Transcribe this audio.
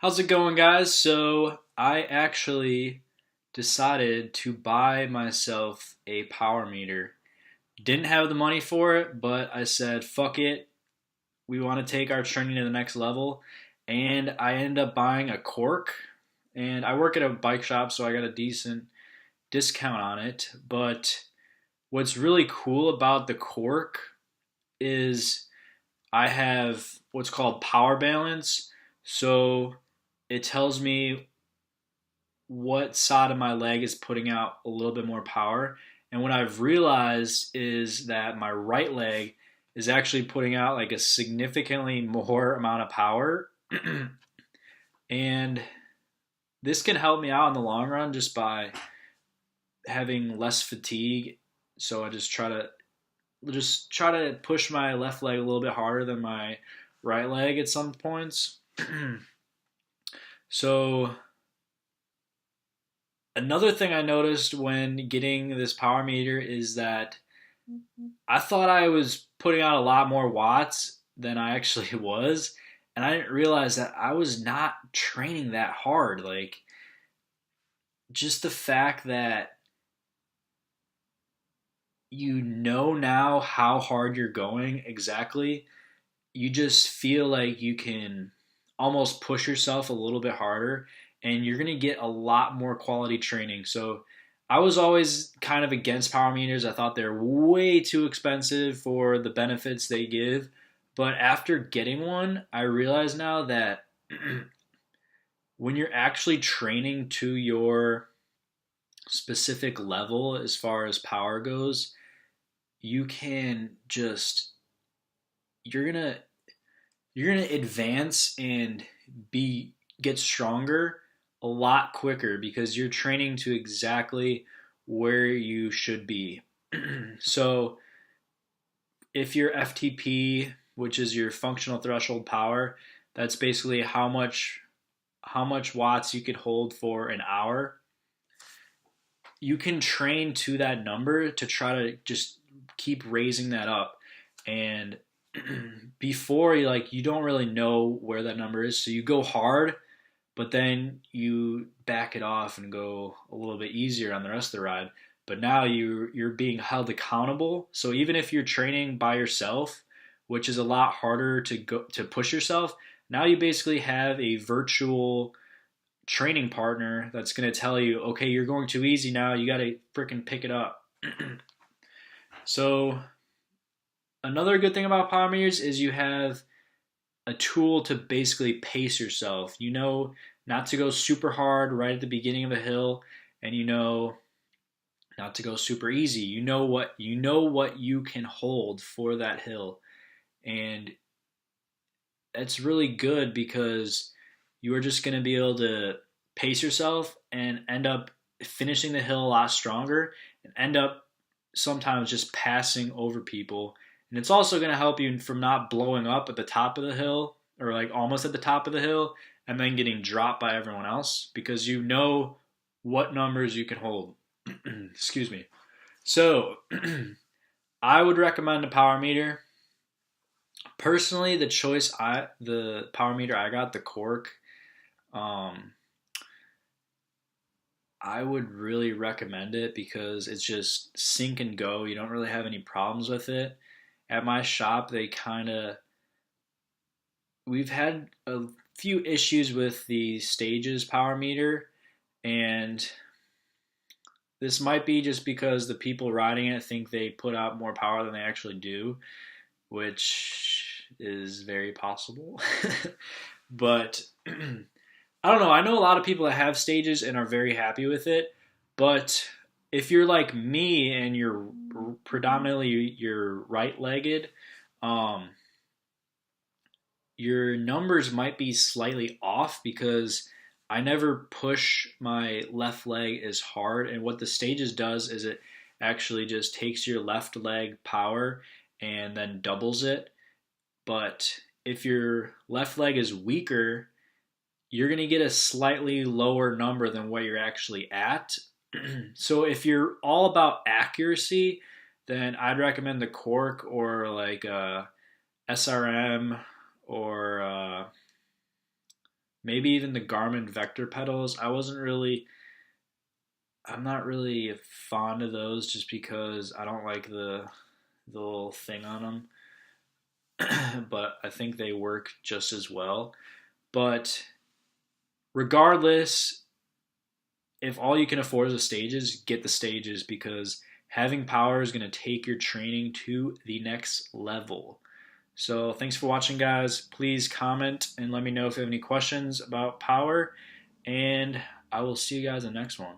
How's it going, guys? So, I actually decided to buy myself a power meter. Didn't have the money for it, but I said, fuck it. We want to take our training to the next level. And I ended up buying a cork. And I work at a bike shop, so I got a decent discount on it. But what's really cool about the cork is I have what's called power balance. So, it tells me what side of my leg is putting out a little bit more power. And what I've realized is that my right leg is actually putting out like a significantly more amount of power. And this can help me out in the long run just by having less fatigue. So I just try to push my left leg a little bit harder than my right leg at some points. So another thing I noticed when getting this power meter is that I thought I was putting out a lot more watts than I actually was. And I didn't realize that I was not training that hard. Like, just the fact that you know now how hard you're going exactly, you just feel like you can almost push yourself a little bit harder and you're going to get a lot more quality training. So I was always kind of against power meters. I thought they're way too expensive for the benefits they give. But after getting one, I realize now that when you're actually training to your specific level as far as power goes, you can just you're going to advance and be get stronger a lot quicker because you're training to exactly where you should be. So if your FTP, which is your functional threshold power, that's basically how much watts you could hold for an hour. You can train to that number to try to just keep raising that up. And before you don't really know where that number is, so you go hard, but then you back it off and go a little bit easier on the rest of the ride. But now you're being held accountable. So even if you're training by yourself, which is a lot harder to push yourself, now you basically have a virtual training partner that's going to tell you, okay, you're going too easy now. You got to freaking pick it up. So another good thing about power meters is you have a tool to basically pace yourself. You know not to go super hard right at the beginning of a hill, and you know not to go super easy. You know what you can hold for that hill. And that's really good because you are just going to be able to pace yourself and end up finishing the hill a lot stronger and end up sometimes just passing over people. And it's also going to help you from not blowing up at the top of the hill or like almost at the top of the hill and then getting dropped by everyone else because you know what numbers you can hold. Excuse me. So, I would recommend a power meter. Personally, the power meter I got, the Cork, um, I would really recommend it because it's just sync and go. You don't really have any problems with it. At my shop, we've had a few issues with the Stages power meter, and this might be just because the people riding it think they put out more power than they actually do, which is very possible. But I don't know. I know a lot of people that have Stages and are very happy with it, but if you're like me and you're predominantly you're right-legged, um, your numbers might be slightly off because I never push my left leg as hard. And what the Stages does is it actually just takes your left leg power and then doubles it. But if your left leg is weaker, you're going to get a slightly lower number than what you're actually at. So if you're all about accuracy, then I'd recommend the Cork or like SRM or Maybe even the Garmin Vector pedals. I'm not really fond of those just because I don't like the little thing on them. But I think they work just as well. But regardless, if all you can afford is the stages, get the stages because having power is going to take your training to the next level. So thanks for watching, guys. Please comment and let me know if you have any questions about power, and I will see you guys in the next one.